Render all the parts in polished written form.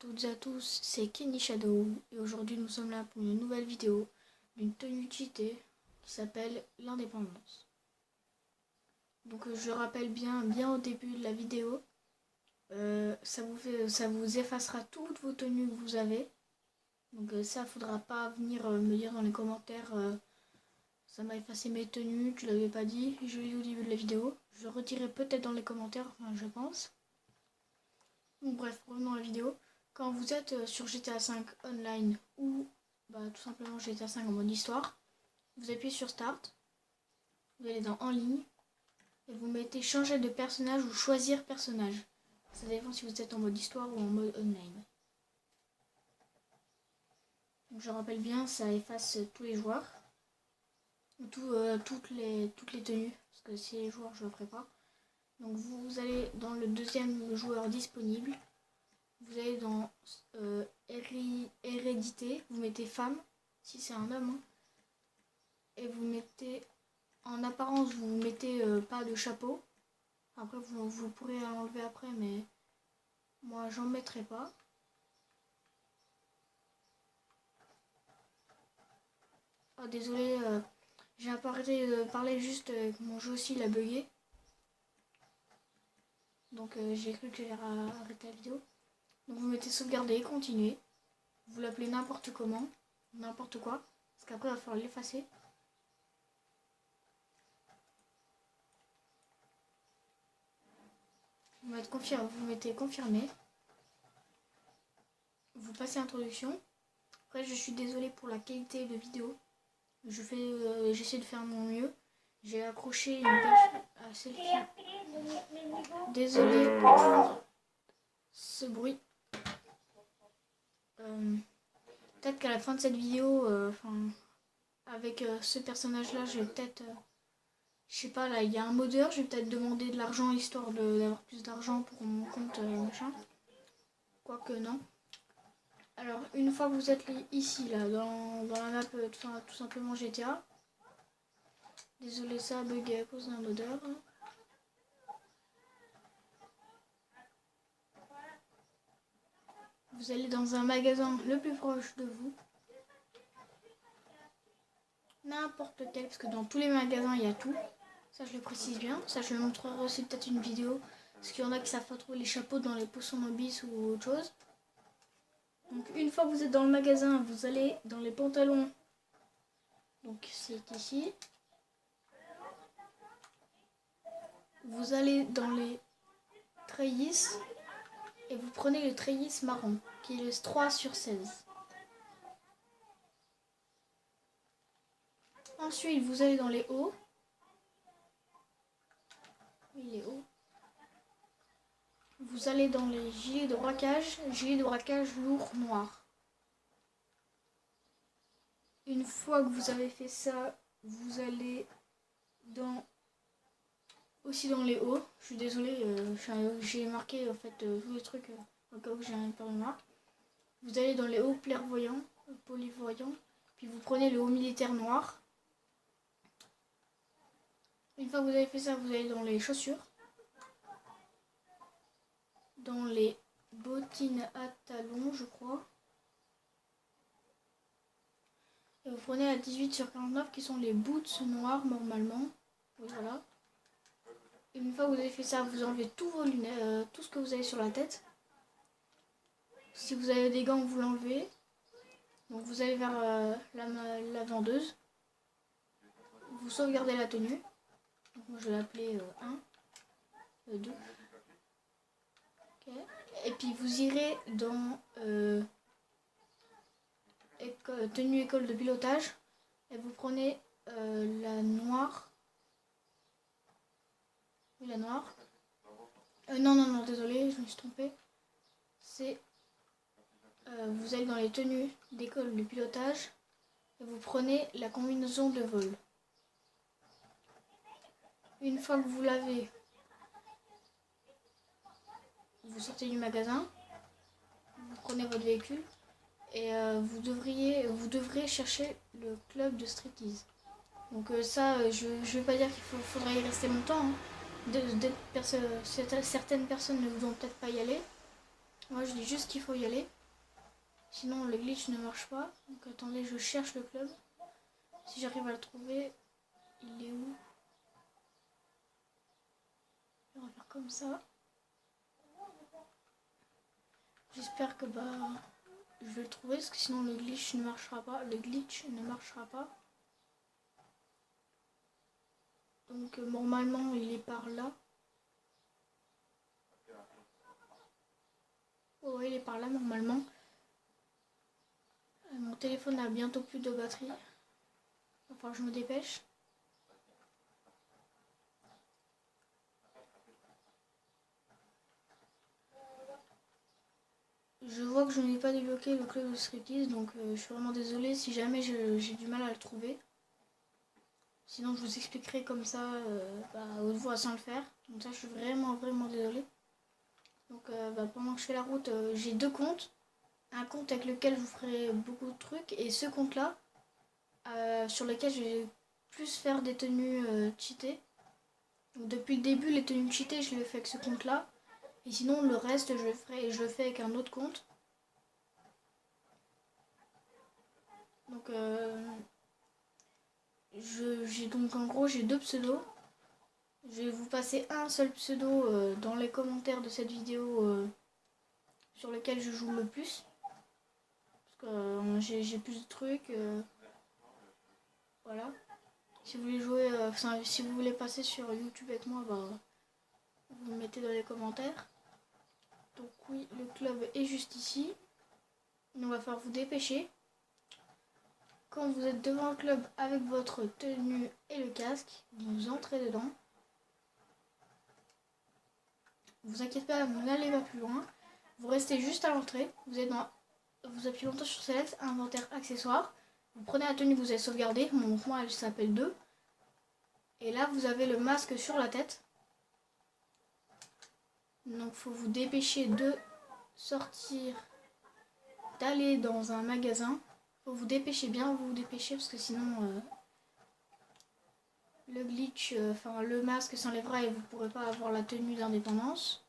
toutes et à tous, c'est Kenny Shadow et aujourd'hui nous sommes là pour une nouvelle vidéo d'une tenue cheatée qui s'appelle l'indépendance. Donc je rappelle bien au début de la vidéo, ça vous effacera toutes vos tenues que vous avez. Donc ça, faudra pas venir me dire dans les commentaires ça m'a effacé mes tenues, tu l'avais pas dit, je l'ai dit au début de la vidéo. Je retirerai peut-être dans les commentaires, enfin je pense. Donc bref, revenons à la vidéo. Quand vous êtes sur GTA 5 online ou tout simplement GTA 5 en mode histoire, vous appuyez sur Start, vous allez dans En ligne et vous mettez changer de personnage ou choisir personnage. Ça dépend si vous êtes en mode histoire ou en mode online. Donc je rappelle bien, ça efface tous les joueurs, toutes les tenues, parce que si les joueurs je ne le ferai pas. Donc vous allez dans le deuxième joueur disponible. Vous allez dans hérédité, vous mettez femme, si c'est un homme, hein, et vous mettez, en apparence, vous mettez pas de chapeau. Après, vous pourrez l'enlever après, mais moi, j'en mettrai pas. Oh, désolé, j'ai un peu arrêté de parler juste que mon jeu aussi, il a bugué. Donc, j'ai cru que j'allais arrêter la vidéo. Donc, vous mettez sauvegarder et continuer. Vous l'appelez n'importe comment, n'importe quoi, parce qu'après, il va falloir l'effacer. Vous mettez confirmé. Vous passez introduction. Après, je suis désolée pour la qualité de vidéo. J'essaie de faire mon mieux. J'ai accroché une page à celle-ci. Désolée pour ce bruit. Peut-être qu'à la fin de cette vidéo, avec ce personnage-là, je vais peut-être... je sais pas, là, il y a un modeur. Je vais peut-être demander de l'argent histoire d'avoir plus d'argent pour mon compte machin. Quoique non. Alors, une fois que vous êtes ici, là, dans la map, tout simplement GTA. Désolé, ça a bugué à cause d'un modeur. Vous allez dans un magasin le plus proche de vous. N'importe quel, parce que dans tous les magasins, il y a tout. Ça, je le précise bien. Ça, je le montrerai aussi peut-être une vidéo. Parce qu'il y en a qui savent pas trouver les chapeaux dans les poissons Nobis ou autre chose. Donc, une fois que vous êtes dans le magasin, vous allez dans les pantalons. Donc, c'est ici. Vous allez dans les treillis. Et vous prenez le treillis marron, qui est le 3/16. Ensuite, vous allez dans les hauts. Oui, les hauts. Vous allez dans les gilets de braquage lourd noir. Une fois que vous avez fait ça, vous allez aussi dans les hauts. Je suis désolée, j'ai marqué en fait tous les trucs au cas où j'ai un peu de marque. Vous allez dans les hauts polyvoyants, puis vous prenez le haut militaire noir. Une fois que vous avez fait ça, vous allez dans les chaussures, dans les bottines à talons, je crois. Et vous prenez la 18/49 qui sont les boots noirs normalement. Voilà. Et une fois que vous avez fait ça, vous enlevez tous vos lunettes, tout ce que vous avez sur la tête. Si vous avez des gants, vous l'enlevez. Donc vous allez vers la vendeuse. Vous sauvegardez la tenue. Donc moi je vais l'appeler 1, 2. Okay. Et puis vous irez dans tenue école de pilotage. Et vous prenez la noire. Oui, la noire. Non, désolé, je me suis trompée. C'est... vous allez dans les tenues d'école de pilotage. Et vous prenez la combinaison de vol. Une fois que vous l'avez, vous sortez du magasin, vous prenez votre véhicule et vous devrez chercher le club de striptease. Donc ça, je vais pas dire qu'il faudrait y rester longtemps. Hein. Certaines personnes ne voudront peut-être pas y aller. Moi je dis juste qu'il faut y aller. Sinon le glitch ne marche pas. Donc attendez, je cherche le club. Si j'arrive à le trouver, il est où? On va faire comme ça. J'espère que je vais le trouver parce que sinon le glitch ne marchera pas. Le glitch ne marchera pas. Donc normalement il est par là. Oh, ouais, il est par là normalement. Mon téléphone a bientôt plus de batterie. Enfin, je me dépêche. Je vois que je n'ai pas débloqué le club de striptease, donc je suis vraiment désolée si jamais j'ai du mal à le trouver. Sinon, je vous expliquerai comme ça, à haute voix sans le faire. Donc ça, je suis vraiment désolée. Donc pendant que je fais la route, j'ai 2 comptes. Un compte avec lequel je vous ferai beaucoup de trucs et ce compte-là, sur lequel je vais plus faire des tenues cheatées. Donc depuis le début, les tenues cheatées, je les fais avec ce compte-là. Et sinon, le reste, je le fais avec un autre compte. Donc, en gros, j'ai 2 pseudos. Je vais vous passer un seul pseudo dans les commentaires de cette vidéo sur lequel je joue le plus. Parce que j'ai plus de trucs. Voilà. Si vous voulez jouer, si vous voulez passer sur YouTube avec moi, vous le mettez dans les commentaires. Donc oui, le club est juste ici. On va falloir vous dépêcher. Quand vous êtes devant le club avec votre tenue et le casque, vous entrez dedans. Vous inquiétez pas, vous n'allez pas plus loin. Vous restez juste à l'entrée. Vous appuyez longtemps sur Select, inventaire, accessoires. Vous prenez la tenue que vous avez sauvegardée. Moi, elle s'appelle 2. Et là, vous avez le masque sur la tête. Donc, il faut vous dépêcher de sortir, d'aller dans un magasin. Il faut vous dépêcher, bien vous dépêcher, parce que sinon, le glitch, le masque s'enlèvera et vous ne pourrez pas avoir la tenue d'indépendance.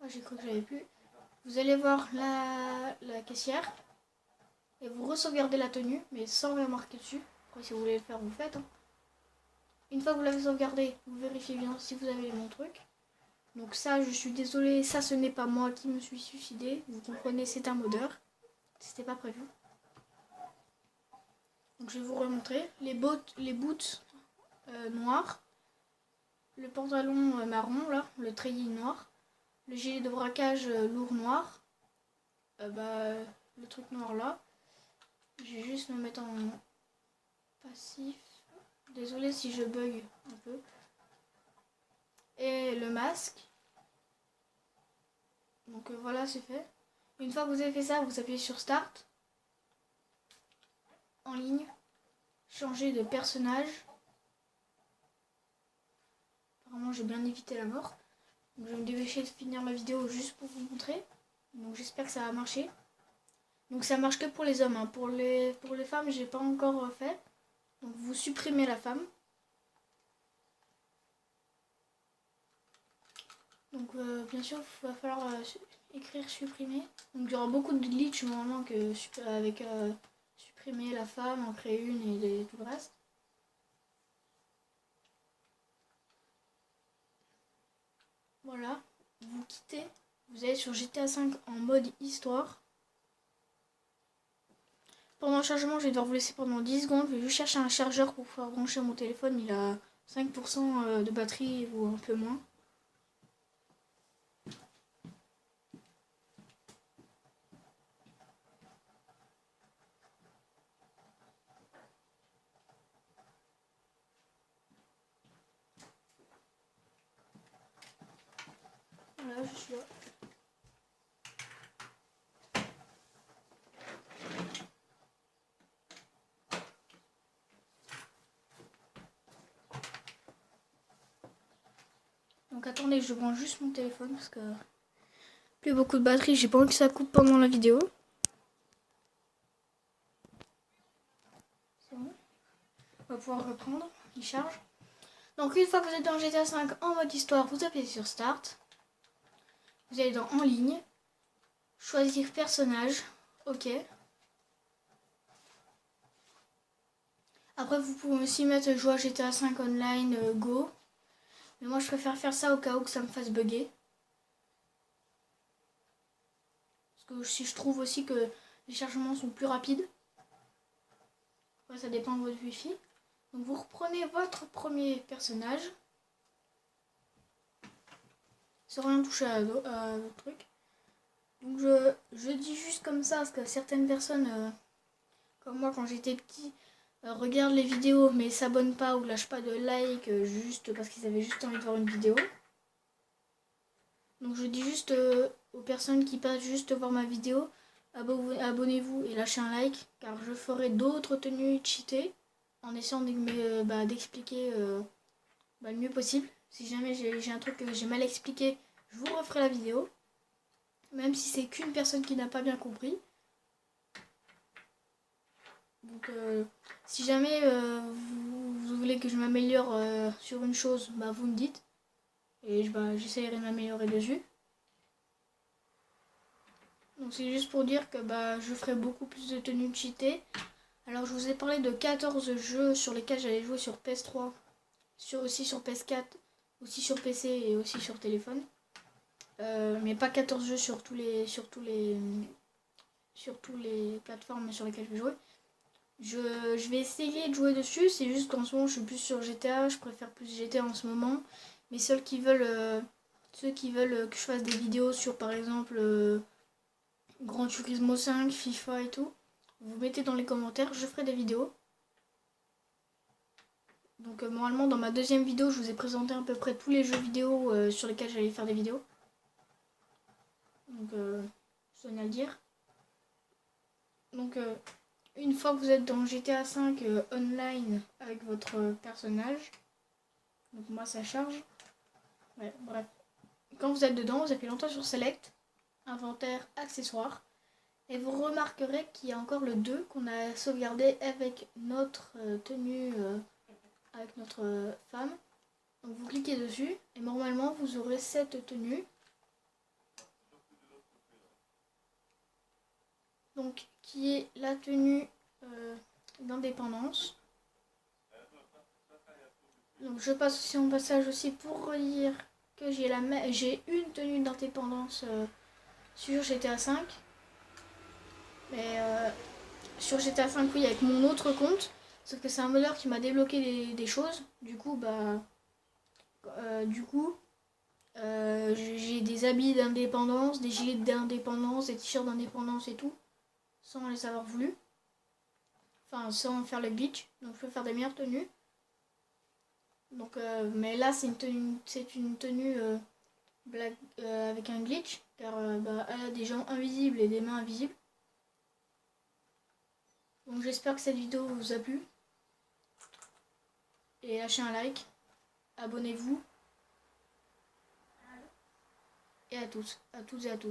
Oh, j'ai cru que j'avais plus. Vous allez voir la caissière et vous re-sauvegardez la tenue, mais sans rien marquer dessus. Après, si vous voulez le faire, vous faites. Hein. Une fois que vous l'avez sauvegardé, vous vérifiez bien si vous avez les bons trucs. Donc ça, je suis désolée, ça ce n'est pas moi qui me suis suicidée. Vous comprenez, c'est un modeur. C'était pas prévu. Donc je vais vous remontrer. Les boots noirs. Le pantalon marron, là, le treillis noir. Le gilet de braquage lourd noir. Le truc noir là. Je vais juste me mettre en passif. Désolée si je bug un peu. Et le masque. Donc voilà, c'est fait. Une fois que vous avez fait ça, vous appuyez sur Start. En ligne. Changer de personnage. Apparemment, j'ai bien évité la mort. Donc, je vais me dépêcher de finir la vidéo juste pour vous montrer. Donc j'espère que ça va marcher. Donc ça marche que pour les hommes. Hein. Pour les femmes, j'ai pas encore fait. Donc vous supprimez la femme. Donc bien sûr, il va falloir écrire supprimer. Donc il y aura beaucoup de glitch normalement avec supprimer la femme, en créer une et tout le reste. Voilà, vous quittez, vous allez sur GTA 5 en mode histoire. Pendant le chargement, je vais devoir vous laisser pendant 10 secondes. Je vais juste chercher un chargeur pour pouvoir brancher mon téléphone. Il a 5% de batterie ou un peu moins. Voilà, je suis là. Donc attendez, je branche juste mon téléphone parce que plus beaucoup de batterie, j'ai pas envie que ça coupe pendant la vidéo. C'est bon. On va pouvoir reprendre, il charge. Donc une fois que vous êtes dans GTA 5 en mode histoire, vous appuyez sur Start. Vous allez dans en ligne, choisir personnage, ok. Après vous pouvez aussi mettre jouer à GTA 5 online go. Mais moi je préfère faire ça au cas où que ça me fasse bugger. Parce que si je trouve aussi que les chargements sont plus rapides. Ouais, ça dépend de votre wifi. Donc vous reprenez votre premier personnage. Sans rien toucher à votre truc. Donc je dis juste comme ça parce que certaines personnes, comme moi quand j'étais petit, regardent les vidéos mais s'abonnent pas ou lâchent pas de like juste parce qu'ils avaient juste envie de voir une vidéo. Donc je dis juste aux personnes qui passent juste voir ma vidéo, abonnez-vous et lâchez un like car je ferai d'autres tenues cheatées en essayant d'expliquer le mieux possible. Si jamais j'ai un truc que j'ai mal expliqué, je vous referai la vidéo. Même si c'est qu'une personne qui n'a pas bien compris. Donc si jamais vous voulez que je m'améliore sur une chose, bah, vous me dites. Et j'essaierai de m'améliorer dessus. Donc c'est juste pour dire que je ferai beaucoup plus de tenues cheatées. Alors je vous ai parlé de 14 jeux sur lesquels j'allais jouer sur PS3, aussi sur PS4, aussi sur PC et aussi sur téléphone. Mais pas 14 jeux sur tous les plateformes sur lesquelles je vais jouer. Je vais essayer de jouer dessus, c'est juste qu'en ce moment je suis plus sur GTA, je préfère plus GTA en ce moment. Mais ceux qui veulent que je fasse des vidéos sur par exemple Gran Turismo 5, FIFA et tout, vous mettez dans les commentaires, je ferai des vidéos. Donc normalement dans ma deuxième vidéo je vous ai présenté à peu près tous les jeux vidéo sur lesquels j'allais faire des vidéos. Donc je tenais à le dire. Donc une fois que vous êtes dans GTA 5 online avec votre personnage, donc moi ça charge. Ouais, bref. Quand vous êtes dedans, vous appuyez longtemps sur Select, Inventaire, Accessoires. Et vous remarquerez qu'il y a encore le 2 qu'on a sauvegardé avec notre tenue, avec notre femme. Donc vous cliquez dessus et normalement vous aurez cette tenue. Donc qui est la tenue d'indépendance. Donc je passe aussi en passage aussi pour redire que j'ai une tenue d'indépendance sur GTA 5. Mais sur GTA 5 oui avec mon autre compte. Sauf que c'est un modeur qui m'a débloqué des choses. Du coup j'ai des habits d'indépendance, des gilets d'indépendance, des t-shirts d'indépendance et tout. Sans les avoir voulu. Enfin sans faire le glitch. Donc je peux faire des meilleures tenues. Donc, mais là c'est une tenue avec un glitch. Car elle a des jambes invisibles et des mains invisibles. Donc j'espère que cette vidéo vous a plu. Et lâchez un like. Abonnez-vous. Et à toutes et à tous.